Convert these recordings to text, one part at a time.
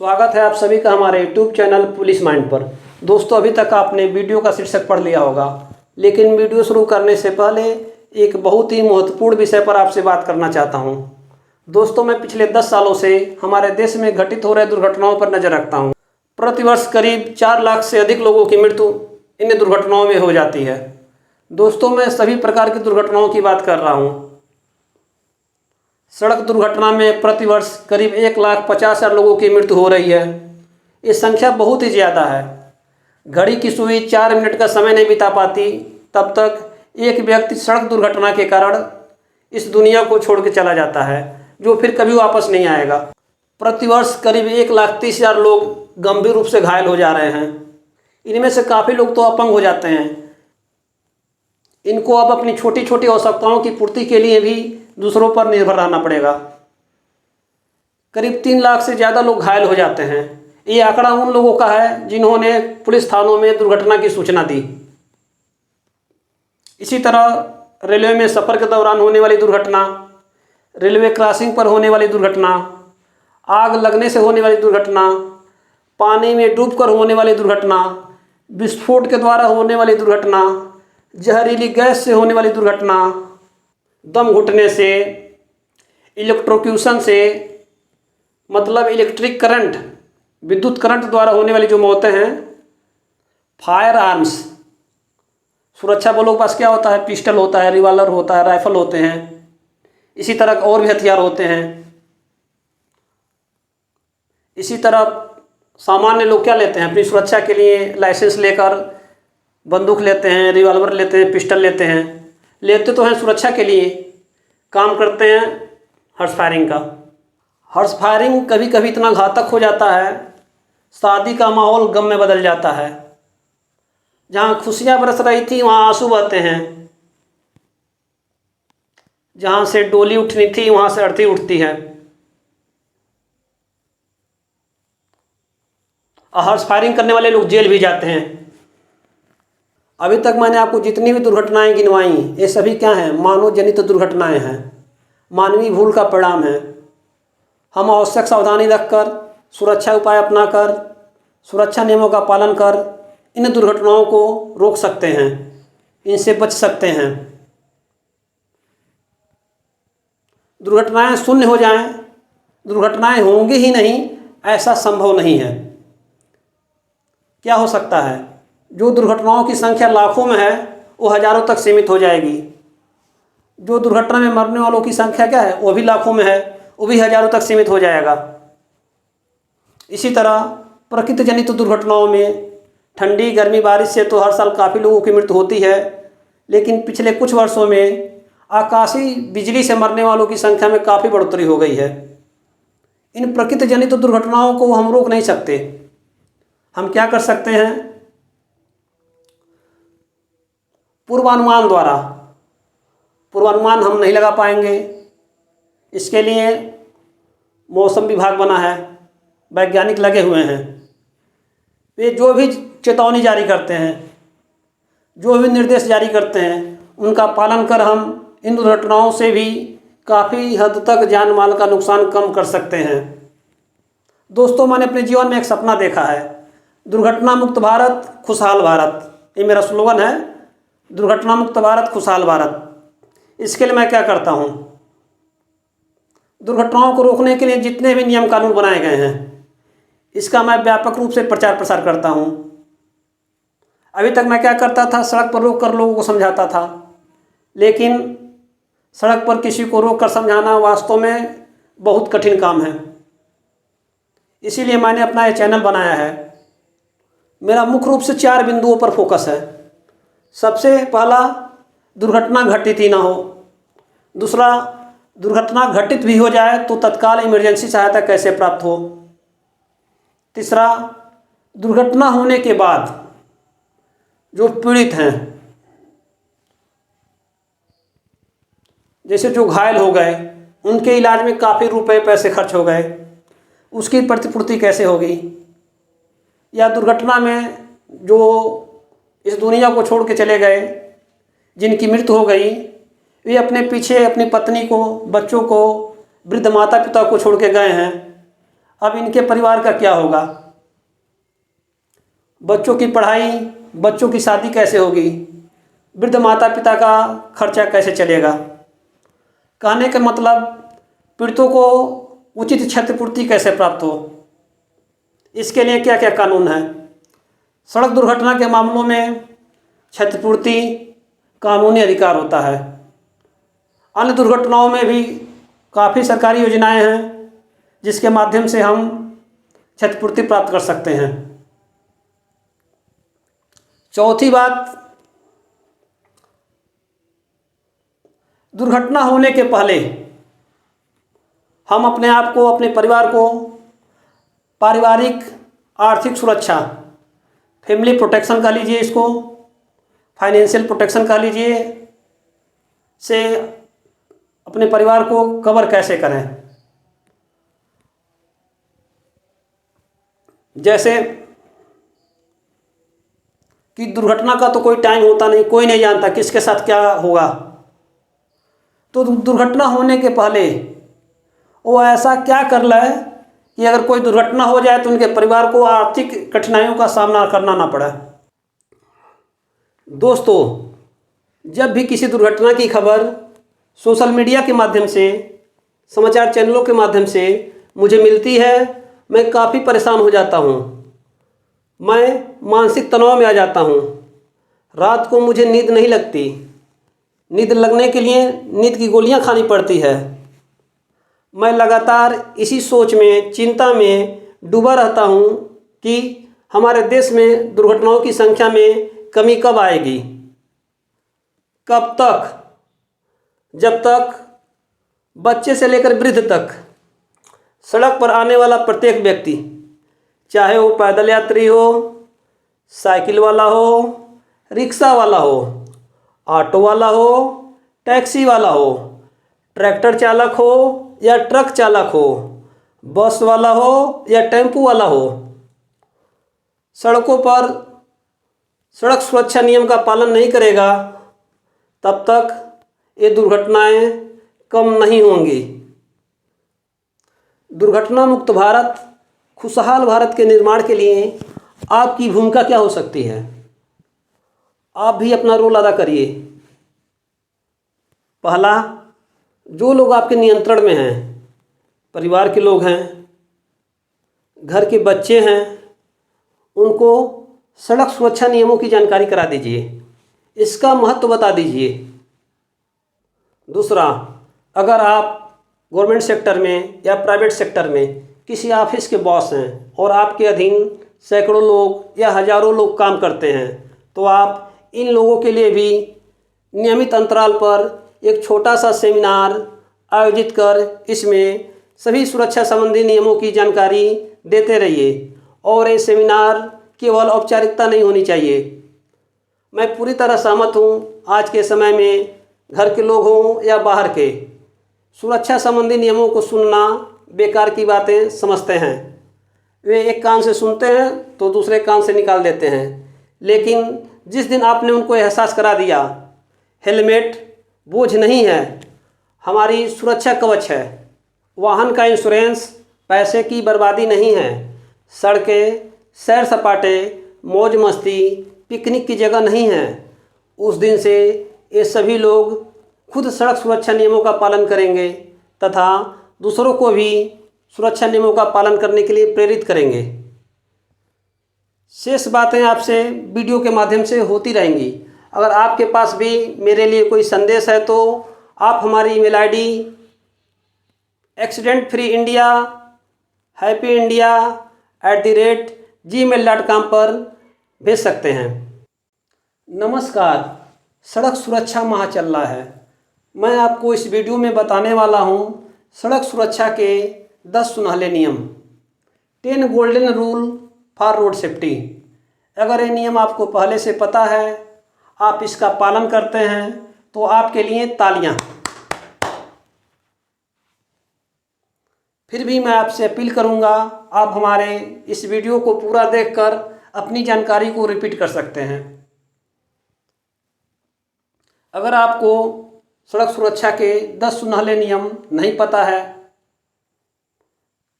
स्वागत है आप सभी का हमारे YouTube चैनल पुलिस माइंड पर। दोस्तों, अभी तक आपने वीडियो का शीर्षक पढ़ लिया होगा, लेकिन वीडियो शुरू करने से पहले एक बहुत ही महत्वपूर्ण विषय पर आपसे बात करना चाहता हूं। दोस्तों, मैं पिछले 10 सालों से हमारे देश में घटित हो रहे दुर्घटनाओं पर नज़र रखता हूं। प्रतिवर्ष करीब 4 लाख से अधिक लोगों की मृत्यु इन दुर्घटनाओं में हो जाती है। दोस्तों, मैं सभी प्रकार की दुर्घटनाओं की बात कर रहा हूँ। सड़क दुर्घटना में प्रतिवर्ष करीब 1,50,000 लोगों की मृत्यु हो रही है। ये संख्या बहुत ही ज़्यादा है। घड़ी की सुई 4 मिनट का समय नहीं बिता पाती, तब तक एक व्यक्ति सड़क दुर्घटना के कारण इस दुनिया को छोड़ के चला जाता है, जो फिर कभी वापस नहीं आएगा। प्रतिवर्ष करीब 1,30,000 लोग गंभीर रूप से घायल हो जा रहे हैं। इनमें से काफ़ी लोग तो अपंग हो जाते हैं। इनको अब अपनी छोटी छोटी आवश्यकताओं की पूर्ति के लिए भी दूसरों पर निर्भर रहना पड़ेगा। करीब 3 लाख से ज़्यादा लोग घायल हो जाते हैं। ये आंकड़ा उन लोगों का है जिन्होंने पुलिस थानों में दुर्घटना की सूचना दी। इसी तरह रेलवे में सफ़र के दौरान होने वाली दुर्घटना, रेलवे क्रॉसिंग पर होने वाली दुर्घटना, आग लगने से होने वाली दुर्घटना, पानी में डूबकर होने वाली दुर्घटना, विस्फोट के द्वारा होने वाली दुर्घटना, जहरीली गैस से होने वाली दुर्घटना, दम घुटने से, इलेक्ट्रोक्यूशन से, मतलब इलेक्ट्रिक करंट, विद्युत करंट द्वारा होने वाली जो मौतें हैं, फायर आर्म्स, सुरक्षा बलों के पास क्या होता है, पिस्टल होता है, रिवॉल्वर होता है, राइफल होते हैं, इसी तरह और भी हथियार होते हैं। इसी तरह सामान्य लोग क्या लेते हैं अपनी सुरक्षा के लिए, लाइसेंस लेकर बंदूक लेते हैं, रिवॉल्वर लेते हैं, पिस्टल लेते हैं। लेते तो हैं सुरक्षा के लिए, काम करते हैं हर्ष फायरिंग का। हर्ष फायरिंग कभी कभी इतना घातक हो जाता है, शादी का माहौल गम में बदल जाता है। जहाँ खुशियाँ बरस रही थी वहाँ आंसू बहते हैं, जहाँ से डोली उठनी थी वहाँ से अर्थी उठती है। और हर्ष फायरिंग करने वाले लोग जेल भी जाते हैं। अभी तक मैंने आपको जितनी भी दुर्घटनाएं गिनवाई, ये सभी क्या हैं? मानव जनित दुर्घटनाएं हैं, मानवीय भूल का परिणाम है। हम आवश्यक सावधानी रखकर, सुरक्षा उपाय अपनाकर, सुरक्षा नियमों का पालन कर इन दुर्घटनाओं को रोक सकते हैं, इनसे बच सकते हैं। दुर्घटनाएं शून्य हो जाएं, दुर्घटनाएं होंगी ही नहीं, ऐसा संभव नहीं है। क्या हो सकता है? जो दुर्घटनाओं की संख्या लाखों में है वो हज़ारों तक सीमित हो जाएगी। जो दुर्घटना में मरने वालों की संख्या क्या है, वो भी लाखों में है, वो भी हज़ारों तक सीमित हो जाएगा। इसी तरह प्रकृति जनित दुर्घटनाओं में ठंडी, गर्मी, बारिश से तो हर साल काफ़ी लोगों की मृत्यु होती है, लेकिन पिछले कुछ वर्षों में आकाशीय बिजली से मरने वालों की संख्या में काफ़ी बढ़ोतरी हो गई है। इन प्रकृति जनित दुर्घटनाओं को हम रोक नहीं सकते। हम क्या कर सकते हैं? पूर्वानुमान द्वारा। पूर्वानुमान हम नहीं लगा पाएंगे, इसके लिए मौसम विभाग बना है, वैज्ञानिक लगे हुए हैं। वे जो भी चेतावनी जारी करते हैं, जो भी निर्देश जारी करते हैं, उनका पालन कर हम इन दुर्घटनाओं से भी काफ़ी हद तक जान माल का नुकसान कम कर सकते हैं। दोस्तों, मैंने अपने जीवन में एक सपना देखा है, दुर्घटना मुक्त भारत, खुशहाल भारत। ये मेरा स्लोगन है, दुर्घटना मुक्त भारत, खुशहाल भारत। इसके लिए मैं क्या करता हूँ? दुर्घटनाओं को रोकने के लिए जितने भी नियम कानून बनाए गए हैं, इसका मैं व्यापक रूप से प्रचार प्रसार करता हूँ। अभी तक मैं क्या करता था? सड़क पर रोक कर लोगों को समझाता था, लेकिन सड़क पर किसी को रोक कर समझाना वास्तव में बहुत कठिन काम है। इसीलिए मैंने अपना ये चैनल बनाया है। मेरा मुख्य रूप से 4 बिंदुओं पर फोकस है। सबसे पहला, दुर्घटना घटित ही ना हो। दूसरा, दुर्घटना घटित भी हो जाए तो तत्काल इमरजेंसी सहायता कैसे प्राप्त हो। तीसरा, दुर्घटना होने के बाद जो पीड़ित हैं, जैसे जो घायल हो गए, उनके इलाज में काफ़ी रुपए पैसे खर्च हो गए, उसकी प्रतिपूर्ति कैसे होगी। या दुर्घटना में जो इस दुनिया को छोड़ के चले गए, जिनकी मृत्यु हो गई, वे अपने पीछे अपनी पत्नी को, बच्चों को, वृद्ध माता पिता को छोड़ के गए हैं। अब इनके परिवार का क्या होगा? बच्चों की पढ़ाई, बच्चों की शादी कैसे होगी? वृद्ध माता पिता का खर्चा कैसे चलेगा? कहने का मतलब, पीड़ितों को उचित क्षतिपूर्ति कैसे प्राप्त हो, इसके लिए क्या क्या कानून है? सड़क दुर्घटना के मामलों में क्षतिपूर्ति कानूनी अधिकार होता है। अन्य दुर्घटनाओं में भी काफ़ी सरकारी योजनाएं हैं जिसके माध्यम से हम क्षतिपूर्ति प्राप्त कर सकते हैं। चौथी बात, दुर्घटना होने के पहले हम अपने आप को, अपने परिवार को पारिवारिक आर्थिक सुरक्षा, फैमिली प्रोटेक्शन कह लीजिए, इसको फाइनेंशियल प्रोटेक्शन कह लीजिए, से अपने परिवार को कवर कैसे करें। जैसे कि दुर्घटना का तो कोई टाइम होता नहीं, कोई नहीं जानता किसके साथ क्या होगा। तो दुर्घटना होने के पहले वो ऐसा क्या कर ले कि अगर कोई दुर्घटना हो जाए तो उनके परिवार को आर्थिक कठिनाइयों का सामना करना ना पड़े। दोस्तों, जब भी किसी दुर्घटना की खबर सोशल मीडिया के माध्यम से, समाचार चैनलों के माध्यम से मुझे मिलती है, मैं काफ़ी परेशान हो जाता हूँ। मैं मानसिक तनाव में आ जाता हूँ। रात को मुझे नींद नहीं लगती। नींद लगने के लिए नींद की गोलियाँ खानी पड़ती है। मैं लगातार इसी सोच में, चिंता में डूबा रहता हूँ कि हमारे देश में दुर्घटनाओं की संख्या में कमी कब आएगी, कब तक, जब तक बच्चे से लेकर वृद्ध तक सड़क पर आने वाला प्रत्येक व्यक्ति, चाहे वो पैदल यात्री हो, साइकिल वाला हो, रिक्शा वाला हो, ऑटो वाला हो, टैक्सी वाला हो, ट्रैक्टर चालक हो या ट्रक चालक हो, बस वाला हो या टेम्पू वाला हो, सड़कों पर सड़क सुरक्षा नियम का पालन नहीं करेगा, तब तक ये दुर्घटनाएं कम नहीं होंगी। दुर्घटना मुक्त भारत, खुशहाल भारत के निर्माण के लिए आपकी भूमिका क्या हो सकती है? आप भी अपना रोल अदा करिए। पहला, जो लोग आपके नियंत्रण में हैं, परिवार के लोग हैं, घर के बच्चे हैं, उनको सड़क सुरक्षा नियमों की जानकारी करा दीजिए, इसका महत्व बता दीजिए। दूसरा, अगर आप गवर्नमेंट सेक्टर में या प्राइवेट सेक्टर में किसी ऑफिस के बॉस हैं और आपके अधीन सैकड़ों लोग या हज़ारों लोग काम करते हैं, तो आप इन लोगों के लिए भी नियमित अंतराल पर एक छोटा सा सेमिनार आयोजित कर इसमें सभी सुरक्षा संबंधी नियमों की जानकारी देते रहिए। और ये सेमिनार केवल औपचारिकता नहीं होनी चाहिए। मैं पूरी तरह सहमत हूँ, आज के समय में घर के लोग हों या बाहर के, सुरक्षा संबंधी नियमों को सुनना बेकार की बातें समझते हैं। वे एक कान से सुनते हैं तो दूसरे कान से निकाल देते हैं। लेकिन जिस दिन आपने उनको एहसास करा दिया, हेलमेट बोझ नहीं है, हमारी सुरक्षा कवच है, वाहन का इंश्योरेंस पैसे की बर्बादी नहीं है, सड़कें सैर सपाटे, मौज मस्ती, पिकनिक की जगह नहीं है, उस दिन से ये सभी लोग खुद सड़क सुरक्षा नियमों का पालन करेंगे तथा दूसरों को भी सुरक्षा नियमों का पालन करने के लिए प्रेरित करेंगे। शेष बातें आपसे वीडियो के माध्यम से होती रहेंगी। अगर आपके पास भी मेरे लिए कोई संदेश है तो आप हमारी ईमेल आईडी accidenttfreeindia@gmail.com पर भेज सकते हैं। नमस्कार, सड़क सुरक्षा माह चल रहा है। मैं आपको इस वीडियो में बताने वाला हूँ सड़क सुरक्षा के 10 सुनहले नियम, 10 golden rule for road safety. अगर ये नियम आपको पहले से पता है, आप इसका पालन करते हैं, तो आपके लिए तालियां। फिर भी मैं आपसे अपील करूंगा, आप हमारे इस वीडियो को पूरा देखकर अपनी जानकारी को रिपीट कर सकते हैं। अगर आपको सड़क सुरक्षा के 10 सुनहले नियम नहीं पता है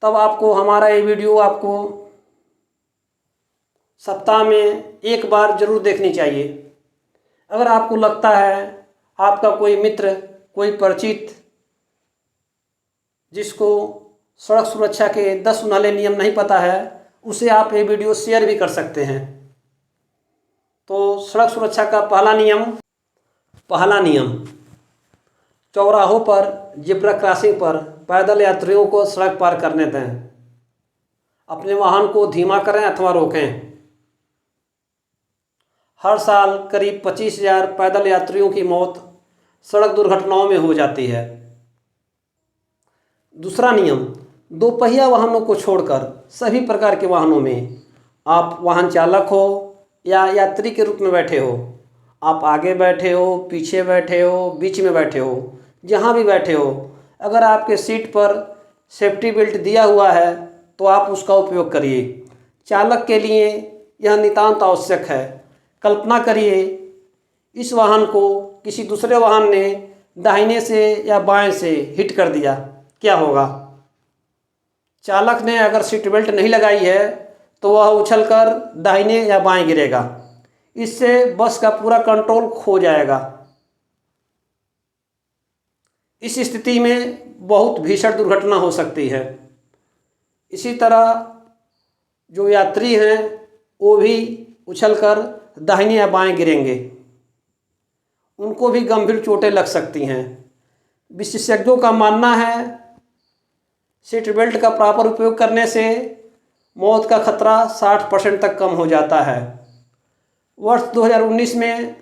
तब आपको हमारा ये वीडियो आपको सप्ताह में एक बार ज़रूर देखनी चाहिए। अगर आपको लगता है आपका कोई मित्र, कोई परिचित जिसको सड़क सुरक्षा के 10 सुनहले नियम नहीं पता है, उसे आप ये वीडियो शेयर भी कर सकते हैं। तो सड़क सुरक्षा का पहला नियम चौराहों पर, ज़ेब्रा क्रॉसिंग पर पैदल यात्रियों को सड़क पार करने दें। अपने वाहन को धीमा करें अथवा रोकें। हर साल करीब 25,000 पैदल यात्रियों की मौत सड़क दुर्घटनाओं में हो जाती है। दूसरा नियम, दोपहिया वाहनों को छोड़कर सभी प्रकार के वाहनों में, आप वाहन चालक हो या यात्री के रूप में बैठे हो, आप आगे बैठे हो, पीछे बैठे हो, बीच में बैठे हो, जहाँ भी बैठे हो, अगर आपके सीट पर सेफ्टी बेल्ट दिया हुआ है तो आप उसका उपयोग करिए। चालक के लिए यह नितांत आवश्यक है। कल्पना करिए इस वाहन को किसी दूसरे वाहन ने दाहिने से या बाएं से हिट कर दिया, क्या होगा? चालक ने अगर सीट बेल्ट नहीं लगाई है तो वह उछलकर दाहिने या बाएं गिरेगा। इससे बस का पूरा कंट्रोल खो जाएगा। इस स्थिति में बहुत भीषण दुर्घटना हो सकती है। इसी तरह जो यात्री हैं वो भी उछलकर दाहिने या बाएं गिरेंगे, उनको भी गंभीर चोटें लग सकती हैं। विशेषज्ञों का मानना है सीट बेल्ट का प्रॉपर उपयोग करने से मौत का खतरा 60% तक कम हो जाता है। वर्ष 2019 में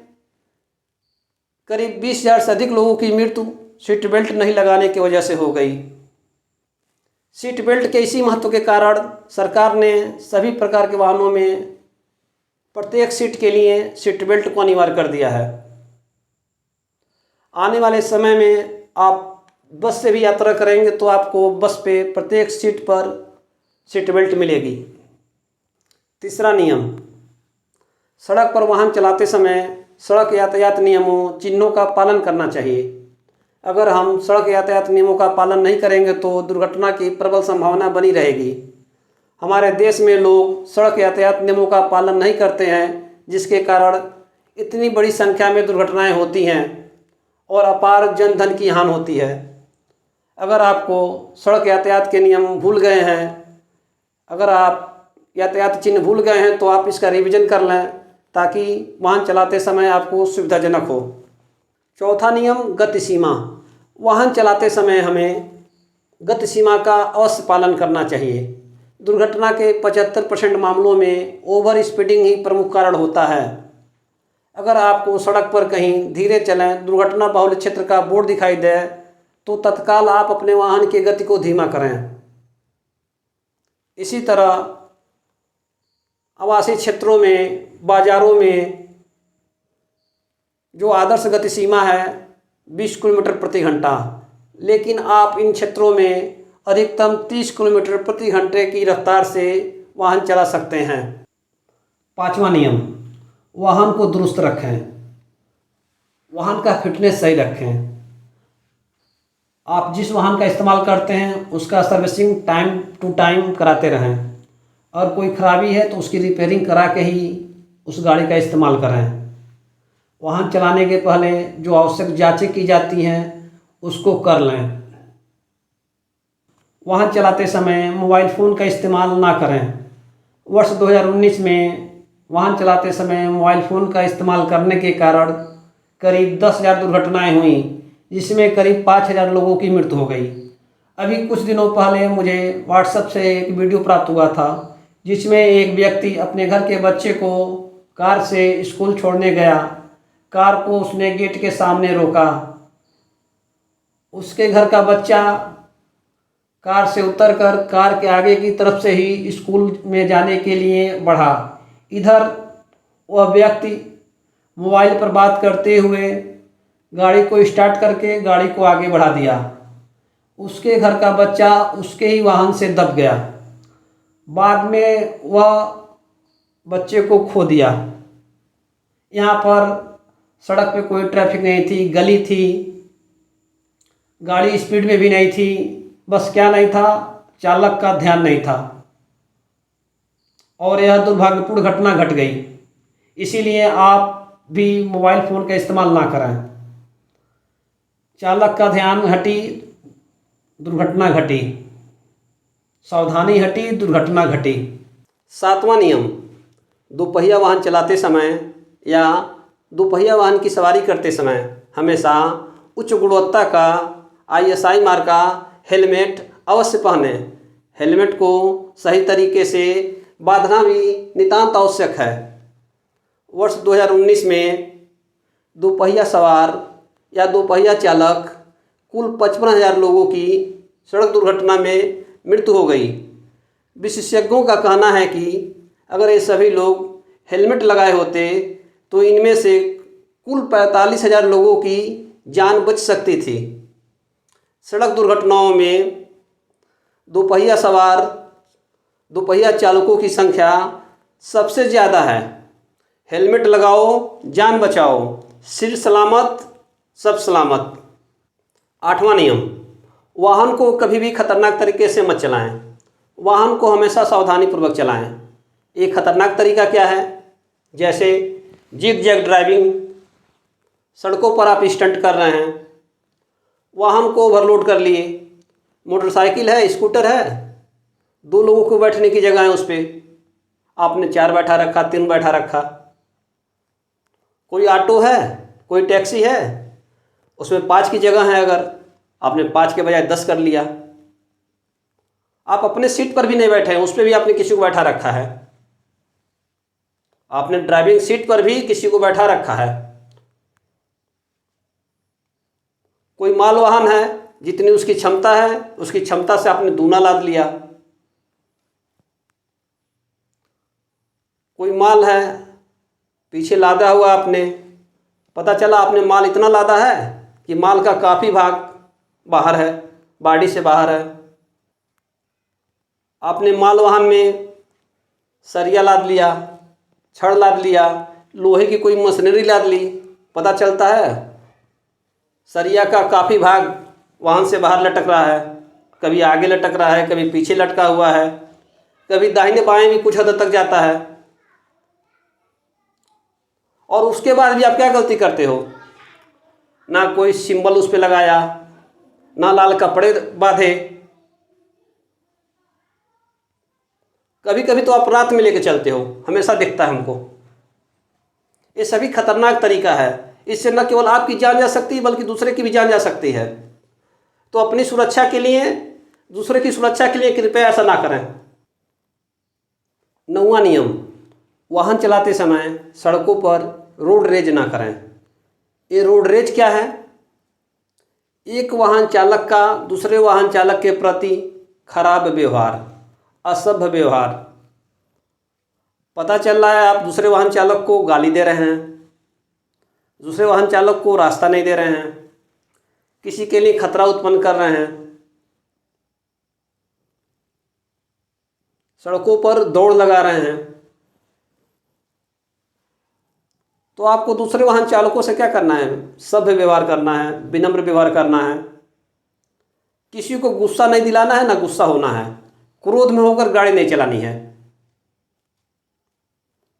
करीब 20,000 से अधिक लोगों की मृत्यु सीट बेल्ट नहीं लगाने की वजह से हो गई। सीट बेल्ट के इसी महत्व के कारण सरकार ने सभी प्रकार के वाहनों में प्रत्येक सीट के लिए सीट बेल्ट को अनिवार्य कर दिया है। आने वाले समय में आप बस से भी यात्रा करेंगे तो आपको बस पे प्रत्येक सीट पर सीट बेल्ट मिलेगी। तीसरा नियम, सड़क पर वाहन चलाते समय सड़क यातायात नियमों, चिन्हों का पालन करना चाहिए। अगर हम सड़क यातायात नियमों का पालन नहीं करेंगे तो दुर्घटना की प्रबल संभावना बनी रहेगी। हमारे देश में लोग सड़क यातायात नियमों का पालन नहीं करते हैं, जिसके कारण इतनी बड़ी संख्या में दुर्घटनाएं होती हैं और अपार जनधन की हानि होती है। अगर आपको सड़क यातायात के नियम भूल गए हैं, अगर आप यातायात चिन्ह भूल गए हैं तो आप इसका रिवीजन कर लें ताकि वाहन चलाते समय आपको सुविधाजनक हो। चौथा नियम, गति सीमा। वाहन चलाते समय हमें गति सीमा का अवश्य पालन करना चाहिए। दुर्घटना के 75% मामलों में ओवर स्पीडिंग ही प्रमुख कारण होता है। अगर आपको सड़क पर कहीं धीरे चलें, दुर्घटना बहुल क्षेत्र का बोर्ड दिखाई दे तो तत्काल आप अपने वाहन की गति को धीमा करें। इसी तरह आवासीय क्षेत्रों में, बाज़ारों में जो आदर्श गति सीमा है 20 किलोमीटर प्रति घंटा, लेकिन आप इन क्षेत्रों में अधिकतम 30 किलोमीटर प्रति घंटे की रफ्तार से वाहन चला सकते हैं। पांचवा नियम, वाहन को दुरुस्त रखें। वाहन का फिटनेस सही रखें। आप जिस वाहन का इस्तेमाल करते हैं उसका सर्विसिंग टाइम टू टाइम कराते रहें और कोई खराबी है तो उसकी रिपेयरिंग करा के ही उस गाड़ी का इस्तेमाल करें। वाहन चलाने के पहले जो आवश्यक जांचें की जाती हैं उसको कर लें। वाहन चलाते समय मोबाइल फ़ोन का इस्तेमाल ना करें। वर्ष 2019 में वाहन चलाते समय मोबाइल फ़ोन का इस्तेमाल करने के कारण करीब 10,000 दुर्घटनाएं हुई, जिसमें करीब 5,000 लोगों की मृत्यु हो गई। अभी कुछ दिनों पहले मुझे व्हाट्सएप से एक वीडियो प्राप्त हुआ था जिसमें एक व्यक्ति अपने घर के बच्चे को कार से स्कूल छोड़ने गया। कार को उसने गेट के सामने रोका। उसके घर का बच्चा कार से उतरकर कार के आगे की तरफ से ही स्कूल में जाने के लिए बढ़ा। इधर वह व्यक्ति मोबाइल पर बात करते हुए गाड़ी को स्टार्ट करके गाड़ी को आगे बढ़ा दिया। उसके घर का बच्चा उसके ही वाहन से दब गया। बाद में वह बच्चे को खो दिया। यहाँ पर सड़क पे कोई ट्रैफिक नहीं थी, गली थी, गाड़ी स्पीड में भी नहीं थी, बस क्या नहीं था, चालक का ध्यान नहीं था और यह दुर्भाग्यपूर्ण घटना घट गई। इसीलिए आप भी मोबाइल फ़ोन का इस्तेमाल ना करें। चालक का ध्यान हटी, दुर्घटना घटी। सावधानी हटी, दुर्घटना घटी। 7वां नियम, दोपहिया वाहन चलाते समय या दोपहिया वाहन की सवारी करते समय हमेशा उच्च गुणवत्ता का ISI मार्क का हेलमेट अवश्य पहनें। हेलमेट को सही तरीके से बांधना भी नितांत आवश्यक है। वर्ष 2019 में दोपहिया सवार या दोपहिया चालक कुल 55,000 लोगों की सड़क दुर्घटना में मृत्यु हो गई। विशेषज्ञों का कहना है कि अगर ये सभी लोग हेलमेट लगाए होते तो इनमें से कुल 45,000 लोगों की जान बच सकती थी। सड़क दुर्घटनाओं में दोपहिया सवार, दोपहिया चालकों की संख्या सबसे ज़्यादा है। हेलमेट लगाओ, जान बचाओ, सिर सलामत, सब सलामत। 8वां नियम, वाहन को कभी भी खतरनाक तरीके से मत चलाएं। वाहन को हमेशा सावधानीपूर्वक चलाएं। एक खतरनाक तरीका क्या है? जैसे जिग जैग ड्राइविंग, सड़कों पर आप स्टंट कर रहे हैं, वाहन को ओवरलोड कर लिए, मोटरसाइकिल है, स्कूटर है, 2 लोगों को बैठने की जगह है, उस पर आपने 4 बैठा रखा, 3 बैठा रखा। कोई ऑटो है, कोई टैक्सी है, उसमें 5 की जगह है, अगर आपने 5 के बजाय 10 कर लिया। आप अपने सीट पर भी नहीं बैठे हैं, उस पर भी आपने किसी को बैठा रखा है। आपने ड्राइविंग सीट पर भी किसी को बैठा रखा है। कोई माल वाहन है, जितनी उसकी क्षमता है उसकी क्षमता से आपने दूना लाद लिया। कोई माल है, पीछे लादा हुआ आपने, पता चला आपने माल इतना लादा है कि माल का काफ़ी भाग बाहर है, बाड़ी से बाहर है। आपने माल वाहन में सरिया लाद लिया, छड़ लाद लिया, लोहे की कोई मशीनरी लाद ली, पता चलता है सरिया का काफ़ी भाग वाहन से बाहर लटक रहा है, कभी आगे लटक रहा है, कभी पीछे लटका हुआ है, कभी दाहिने बाएं भी कुछ हद तक जाता है। और उसके बाद भी आप क्या गलती करते हो? ना कोई सिंबल उस पर लगाया, ना लाल कपड़े बांधे। कभी कभी तो आप रात में लेके चलते हो, हमेशा दिखता है हमको। ये सभी खतरनाक तरीका है। इससे न केवल आपकी जान जा सकती है बल्कि दूसरे की भी जान जा सकती है। तो अपनी सुरक्षा के लिए, दूसरे की सुरक्षा के लिए कृपया ऐसा ना करें। 9वां नियम, वाहन चलाते समय सड़कों पर रोड रेज ना करें। ये रोड रेज क्या है? एक वाहन चालक का दूसरे वाहन चालक के प्रति खराब व्यवहार, असभ्य व्यवहार। पता चल रहा है आप दूसरे वाहन चालक को गाली दे रहे हैं, दूसरे वाहन चालक को रास्ता नहीं दे रहे हैं, किसी के लिए खतरा उत्पन्न कर रहे हैं, सड़कों पर दौड़ लगा रहे हैं। तो आपको दूसरे वाहन चालकों से क्या करना है? सभ्य व्यवहार करना है, विनम्र व्यवहार करना है। किसी को गुस्सा नहीं दिलाना है, ना गुस्सा होना है। क्रोध में होकर गाड़ी नहीं चलानी है,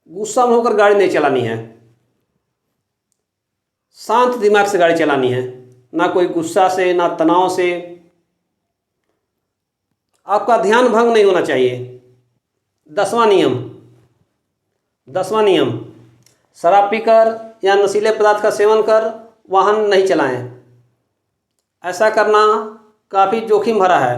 गुस्सा में होकर गाड़ी नहीं चलानी है। शांत दिमाग से गाड़ी चलानी है, ना कोई गुस्सा से, ना तनाव से। आपका ध्यान भंग नहीं होना चाहिए। 10वां नियम, शराब पीकर या नशीले पदार्थ का सेवन कर वाहन नहीं चलाएं। ऐसा करना काफ़ी जोखिम भरा है।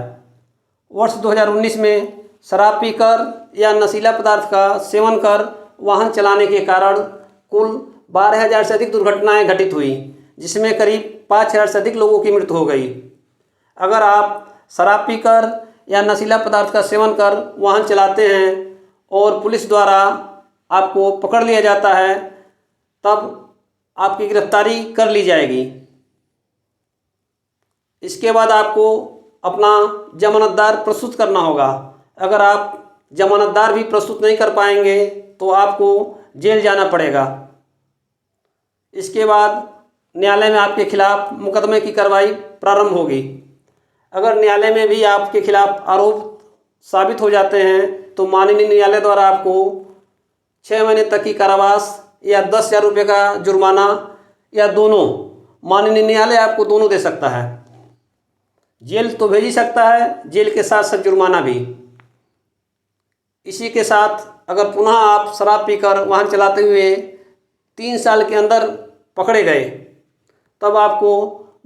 वर्ष 2019 में शराब पीकर या नशीला पदार्थ का सेवन कर वाहन चलाने के कारण कुल 12,000 से अधिक दुर्घटनाएं घटित हुई, जिसमें करीब 5,000 से अधिक लोगों की मृत्यु हो गई। अगर आप शराब पीकर या नशीला पदार्थ का सेवन कर वाहन चलाते हैं और पुलिस द्वारा आपको पकड़ लिया जाता है, तब आपकी गिरफ्तारी कर ली जाएगी। इसके बाद आपको अपना जमानतदार प्रस्तुत करना होगा। अगर आप जमानतदार भी प्रस्तुत नहीं कर पाएंगे तो आपको जेल जाना पड़ेगा। इसके बाद न्यायालय में आपके खिलाफ मुकदमे की कार्रवाई प्रारंभ होगी। अगर न्यायालय में भी आपके खिलाफ आरोप साबित हो जाते हैं तो माननीय न्यायालय द्वारा आपको 6 महीने तक की कारावास या 10,000 रुपये का जुर्माना या दोनों, माननीय न्यायालय आपको दोनों दे सकता है। जेल तो भेज ही सकता है, जेल के साथ साथ जुर्माना भी। इसी के साथ अगर पुनः आप शराब पीकर वाहन चलाते हुए 3 साल के अंदर पकड़े गए तब आपको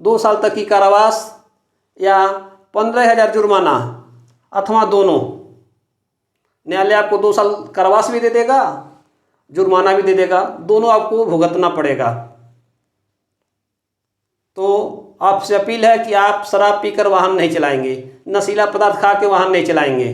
2 साल तक की कारावास या 15,000 जुर्माना अथवा दोनों। न्यायालय आपको 2 साल कारावास भी दे देगा, जुर्माना भी दे देगा, दोनों आपको भुगतना पड़ेगा। तो आपसे अपील है कि आप शराब पीकर वाहन नहीं चलाएंगे, नशीला पदार्थ खा के वाहन नहीं चलाएंगे।